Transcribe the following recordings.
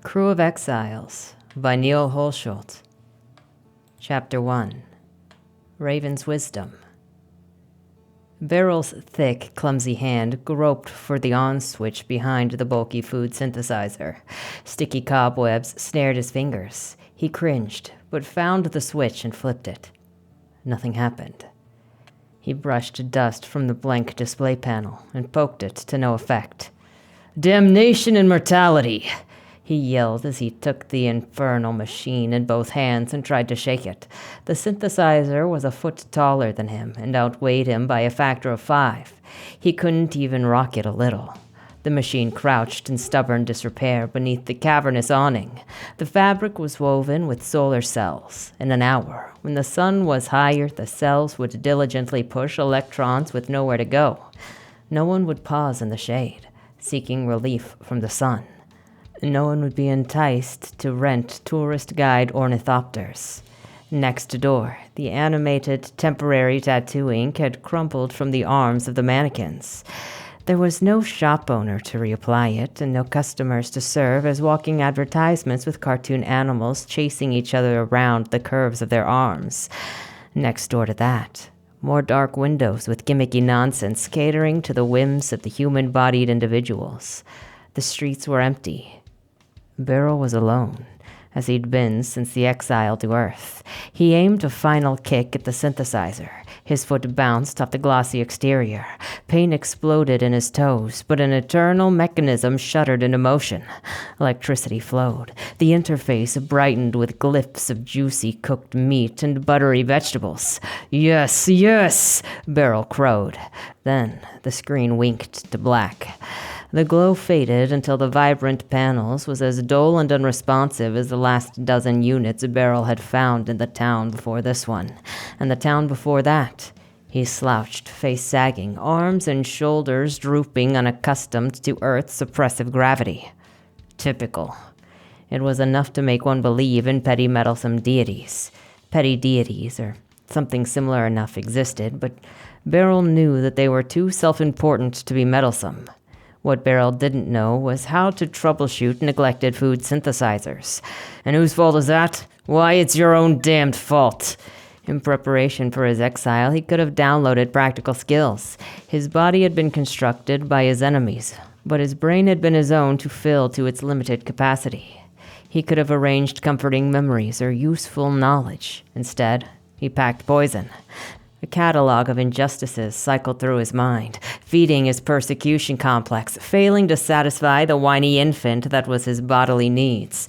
Crew of Exiles by Neal Holtschulte. Chapter 1. Raven's Wisdom. Beryl's thick, clumsy hand groped for the on switch behind the bulky food synthesizer. Sticky cobwebs snared his fingers. He cringed, but found the switch and flipped it. Nothing happened. He brushed dust from the blank display panel and poked it to no effect. "Damnation and mortality!" he yelled as he took the infernal machine in both hands and tried to shake it. The synthesizer was a foot taller than him and outweighed him by a factor of 5. He couldn't even rock it a little. The machine crouched in stubborn disrepair beneath the cavernous awning. The fabric was woven with solar cells. In an hour, when the sun was higher, the cells would diligently push electrons with nowhere to go. No one would pause in the shade, seeking relief from the sun. No one would be enticed to rent tourist guide ornithopters. Next door, the animated temporary tattoo ink had crumpled from the arms of the mannequins. There was no shop owner to reapply it, and no customers to serve as walking advertisements with cartoon animals chasing each other around the curves of their arms. Next door to that, more dark windows with gimmicky nonsense catering to the whims of the human-bodied individuals. The streets were empty. Beryl was alone, as he'd been since the exile to Earth. He aimed a final kick at the synthesizer. His foot bounced off the glossy exterior. Pain exploded in his toes, but an eternal mechanism shuddered into motion. Electricity flowed. The interface brightened with glyphs of juicy cooked meat and buttery vegetables. "Yes, yes," Beryl crowed. Then the screen winked to black. The glow faded until the vibrant panels was as dull and unresponsive as the last dozen units Beryl had found in the town before this one, and the town before that. He slouched, face sagging, arms and shoulders drooping, unaccustomed to Earth's oppressive gravity. Typical. It was enough to make one believe in petty meddlesome deities. Petty deities, or something similar enough, existed, but Beryl knew that they were too self-important to be meddlesome. What Beryl didn't know was how to troubleshoot neglected food synthesizers. And whose fault is that? Why, it's your own damned fault. In preparation for his exile, he could have downloaded practical skills. His body had been constructed by his enemies, but his brain had been his own to fill to its limited capacity. He could have arranged comforting memories or useful knowledge. Instead, he packed poison. A catalog of injustices cycled through his mind, feeding his persecution complex, failing to satisfy the whiny infant that was his bodily needs.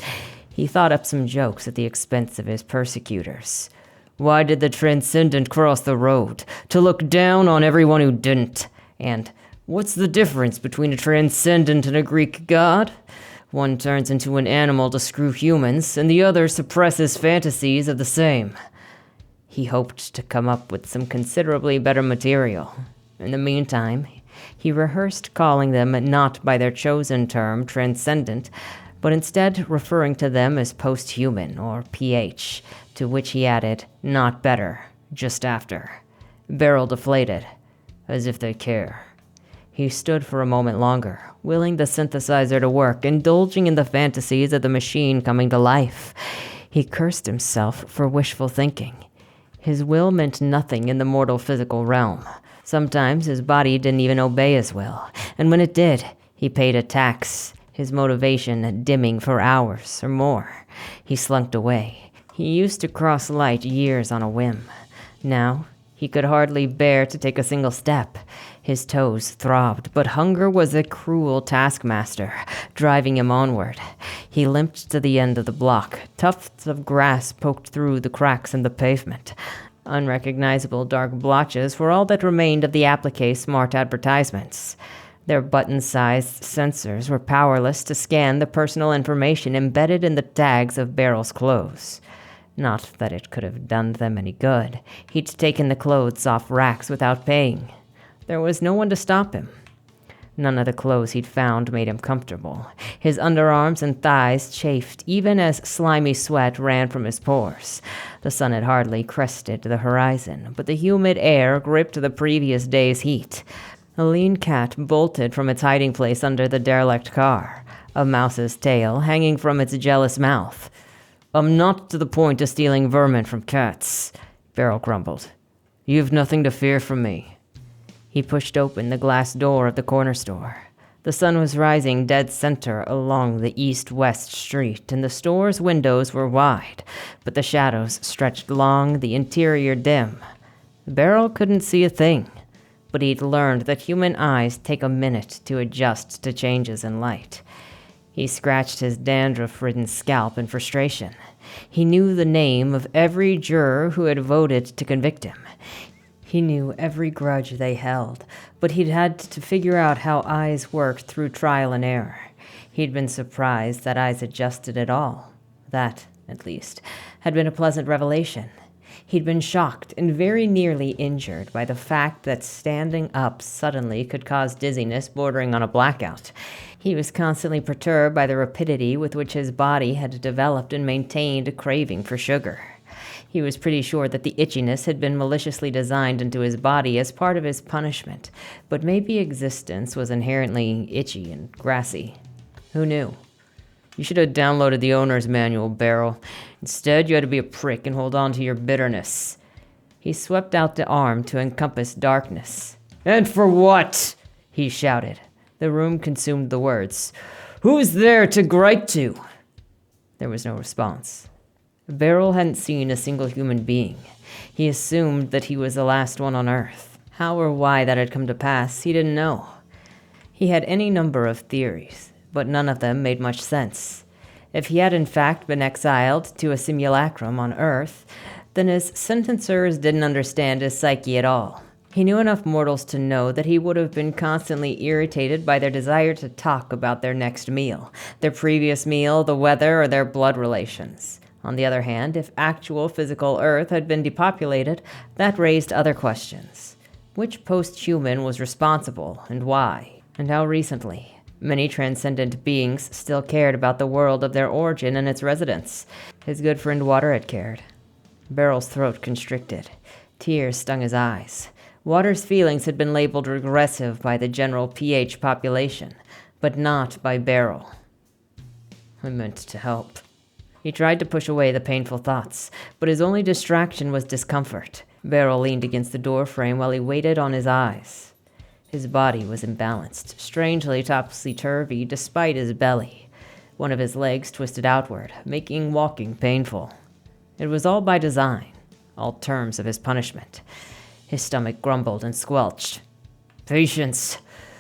He thought up some jokes at the expense of his persecutors. Why did the transcendent cross the road? To look down on everyone who didn't. And what's the difference between a transcendent and a Greek god? One turns into an animal to screw humans, and the other suppresses fantasies of the same. He hoped to come up with some considerably better material. In the meantime, he rehearsed calling them not by their chosen term, transcendent, but instead referring to them as post-human, or PH, to which he added, not better, just after. Beryl deflated, as if they care. He stood for a moment longer, willing the synthesizer to work, indulging in the fantasies of the machine coming to life. He cursed himself for wishful thinking. His will meant nothing in the mortal physical realm. Sometimes his body didn't even obey his will, and when it did, he paid a tax, his motivation dimming for hours or more. He slunk away. He used to cross light years on a whim. Now, he could hardly bear to take a single step. His toes throbbed, but hunger was a cruel taskmaster, driving him onward. He limped to the end of the block. Tufts of grass poked through the cracks in the pavement. Unrecognizable dark blotches were all that remained of the applique smart advertisements. Their button-sized sensors were powerless to scan the personal information embedded in the tags of Beryl's clothes. Not that it could have done them any good. He'd taken the clothes off racks without paying. There was no one to stop him. None of the clothes he'd found made him comfortable. His underarms and thighs chafed even as slimy sweat ran from his pores. The sun had hardly crested the horizon, but the humid air gripped the previous day's heat. A lean cat bolted from its hiding place under the derelict car. a mouse's tail hanging from its jealous mouth. "I'm not to the point of stealing vermin from cats," Beryl grumbled. "You've nothing to fear from me." He pushed open the glass door of the corner store. The sun was rising dead center along the east-west street, and the store's windows were wide, but the shadows stretched long, the interior dim. Beryl couldn't see a thing, but he'd learned that human eyes take a minute to adjust to changes in light. He scratched his dandruff-ridden scalp in frustration. He knew the name of every juror who had voted to convict him. He knew every grudge they held, but he'd had to figure out how eyes worked through trial and error. He'd been surprised that eyes adjusted at all. That, at least, had been a pleasant revelation. He'd been shocked and very nearly injured by the fact that standing up suddenly could cause dizziness bordering on a blackout. He was constantly perturbed by the rapidity with which his body had developed and maintained a craving for sugar. He was pretty sure that the itchiness had been maliciously designed into his body as part of his punishment, but maybe existence was inherently itchy and grassy. Who knew? "You should have downloaded the owner's manual, Beryl. Instead, you had to be a prick and hold on to your bitterness." He swept out the arm to encompass darkness. "And for what?" he shouted. The room consumed the words. "Who's there to gripe to?" There was no response. Beryl hadn't seen a single human being. He assumed that he was the last one on Earth. How or why that had come to pass, he didn't know. He had any number of theories, but none of them made much sense. If he had in fact been exiled to a simulacrum on Earth, then his sentencers didn't understand his psyche at all. He knew enough mortals to know that he would have been constantly irritated by their desire to talk about their next meal, their previous meal, the weather, or their blood relations. On the other hand, if actual physical Earth had been depopulated, that raised other questions. Which post-human was responsible, and why? And how recently? Many transcendent beings still cared about the world of their origin and its residents. His good friend Water had cared. Beryl's throat constricted. Tears stung his eyes. Water's feelings had been labeled regressive by the general PH population, but not by Beryl. "I meant to help." He tried to push away the painful thoughts, but his only distraction was discomfort. Beryl leaned against the doorframe while he waited on his eyes. His body was imbalanced, strangely topsy-turvy despite his belly. One of his legs twisted outward, making walking painful. It was all by design, all terms of his punishment. His stomach grumbled and squelched. "Patience.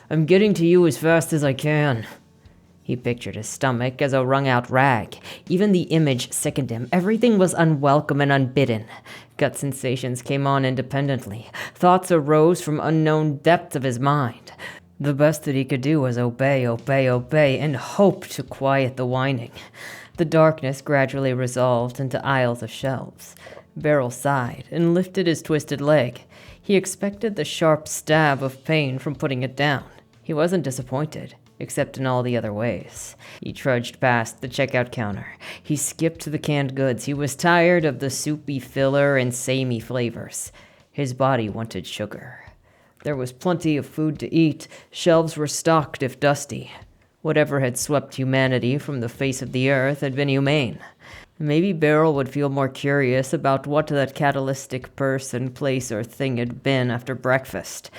I'm getting to you as fast as I can." He pictured his stomach as a wrung-out rag. Even the image sickened him. Everything was unwelcome and unbidden. Gut sensations came on independently. Thoughts arose from unknown depths of his mind. The best that he could do was obey, and hope to quiet the whining. The darkness gradually resolved into aisles of shelves. Beryl sighed and lifted his twisted leg. He expected the sharp stab of pain from putting it down. He wasn't disappointed, except in all the other ways. He trudged past the checkout counter. He skipped the canned goods. He was tired of the soupy filler and samey flavors. His body wanted sugar. There was plenty of food to eat. Shelves were stocked if dusty. Whatever had swept humanity from the face of the earth had been humane. Maybe Beryl would feel more curious about what that catalytic person, place, or thing had been after breakfast.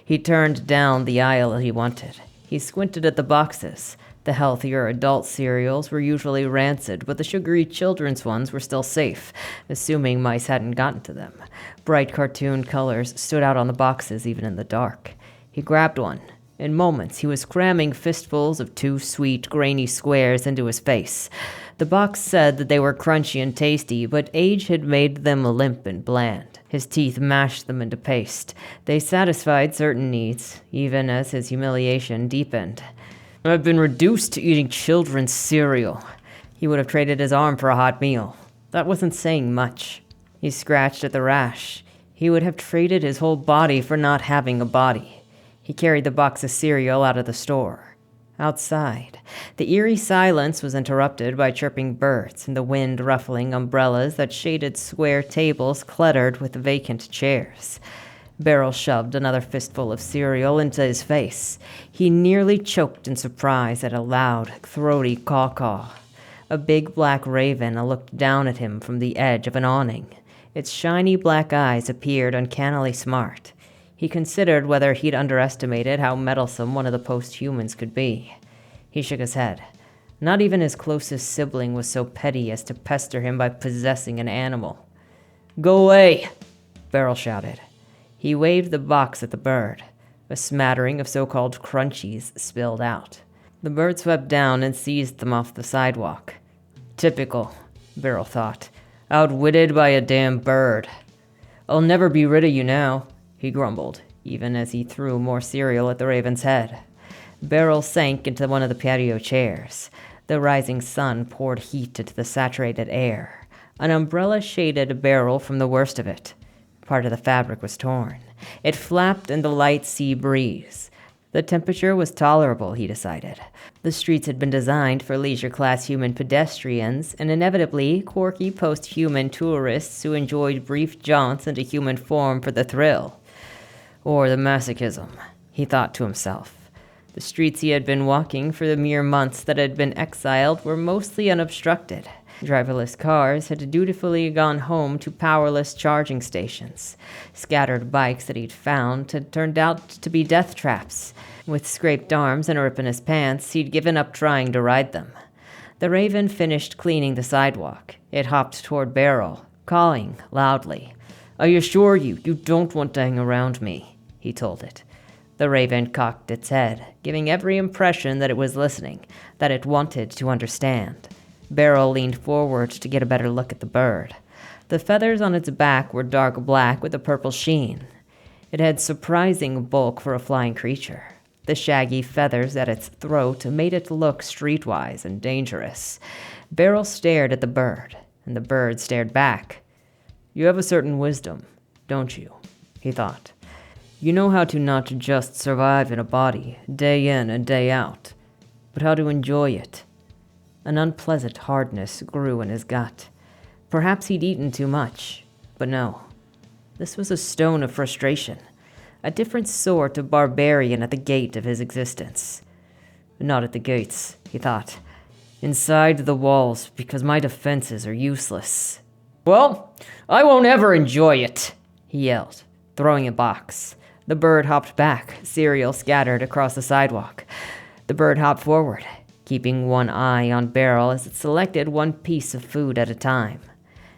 He turned down the aisle he wanted. He squinted at the boxes. The healthier adult cereals were usually rancid, but the sugary children's ones were still safe, assuming mice hadn't gotten to them. Bright cartoon colors stood out on the boxes even in the dark. He grabbed one. In moments, he was cramming fistfuls of 2 sweet, grainy squares into his face. The box said that they were crunchy and tasty, but age had made them limp and bland. His teeth mashed them into paste. They satisfied certain needs, even as his humiliation deepened. "I've been reduced to eating children's cereal." He would have traded his arm for a hot meal. That wasn't saying much. He scratched at the rash. He would have traded his whole body for not having a body. He carried the box of cereal out of the store. Outside, the eerie silence was interrupted by chirping birds and the wind ruffling umbrellas that shaded square tables cluttered with vacant chairs. Beryl shoved another fistful of cereal into his face. He nearly choked in surprise at a loud, throaty caw-caw. A big black raven looked down at him from the edge of an awning. Its shiny black eyes appeared uncannily smart. He considered whether he'd underestimated how meddlesome one of the post-humans could be. He shook his head. Not even his closest sibling was so petty as to pester him by possessing an animal. "Go away!" Beryl shouted. He waved the box at the bird. A smattering of so-called crunchies spilled out. The bird swept down and seized them off the sidewalk. Typical, Beryl thought. Outwitted by a damn bird. "I'll never be rid of you now," he grumbled, even as he threw more cereal at the raven's head. Beryl sank into one of the patio chairs. The rising sun poured heat into the saturated air. An umbrella shaded Beryl from the worst of it. Part of the fabric was torn. It flapped in the light sea breeze. The temperature was tolerable, he decided. The streets had been designed for leisure-class human pedestrians and inevitably quirky post-human tourists who enjoyed brief jaunts into human form for the thrill. Or the masochism, he thought to himself. The streets he had been walking for the mere months that had been exiled were mostly unobstructed. Driverless cars had dutifully gone home to powerless charging stations. Scattered bikes that he'd found had turned out to be death traps. With scraped arms and a rip in his pants, he'd given up trying to ride them. The raven finished cleaning the sidewalk. It hopped toward Beryl, cawing loudly. "I assure you, you don't want to hang around me," he told it. The raven cocked its head, giving every impression that it was listening, that it wanted to understand. Beryl leaned forward to get a better look at the bird. The feathers on its back were dark black with a purple sheen. It had surprising bulk for a flying creature. The shaggy feathers at its throat made it look streetwise and dangerous. Beryl stared at the bird, and the bird stared back. "You have a certain wisdom, don't you?" he thought. "You know how to not just survive in a body, day in and day out, but how to enjoy it." An unpleasant hardness grew in his gut. Perhaps he'd eaten too much, but no. This was a stone of frustration, a different sort of barbarian at the gate of his existence. Not at the gates, he thought. Inside the walls, because my defenses are useless. "Well, I won't ever enjoy it," he yelled, throwing a box. The bird hopped back, cereal scattered across the sidewalk. The bird hopped forward, keeping one eye on Beryl as it selected one piece of food at a time.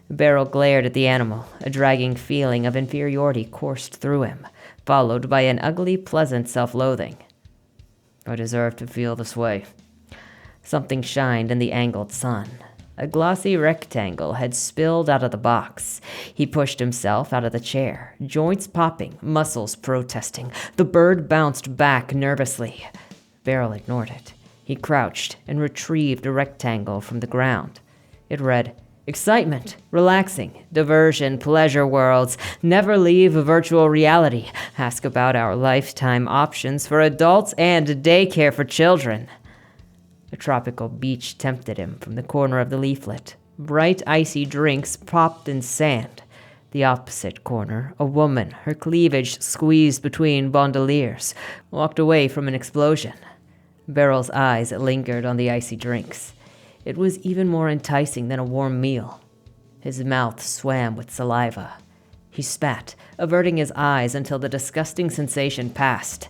Beryl glared at the animal. A dragging feeling of inferiority coursed through him, followed by an ugly, pleasant self-loathing. "I deserve to feel this way." Something shined in the angled sun. A glossy rectangle had spilled out of the box. He pushed himself out of the chair, joints popping, muscles protesting. The bird bounced back nervously. Beryl ignored it. He crouched and retrieved a rectangle from the ground. It read, "Excitement, relaxing, diversion, pleasure worlds. Never leave virtual reality. Ask about our lifetime options for adults and daycare for children." A tropical beach tempted him from the corner of the leaflet. Bright, icy drinks popped in sand. The opposite corner, a woman, her cleavage squeezed between bandoliers, walked away from an explosion. Beryl's eyes lingered on the icy drinks. It was even more enticing than a warm meal. His mouth swam with saliva. He spat, averting his eyes until the disgusting sensation passed.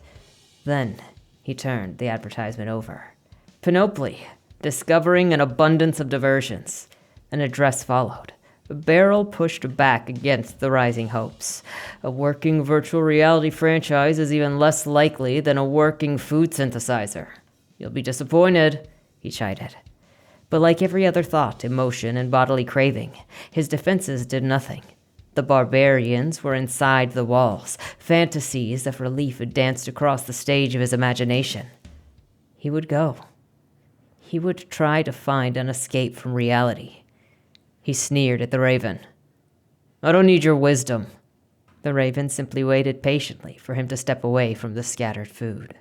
Then he turned the advertisement over. Panoply, discovering an abundance of diversions. An address followed. Beryl pushed back against the rising hopes. A working virtual reality franchise is even less likely than a working food synthesizer. "You'll be disappointed," he chided. But like every other thought, emotion, and bodily craving, his defenses did nothing. The barbarians were inside the walls. Fantasies of relief danced across the stage of his imagination. He would go. He would try to find an escape from reality. He sneered at the raven. "I don't need your wisdom." The raven simply waited patiently for him to step away from the scattered food.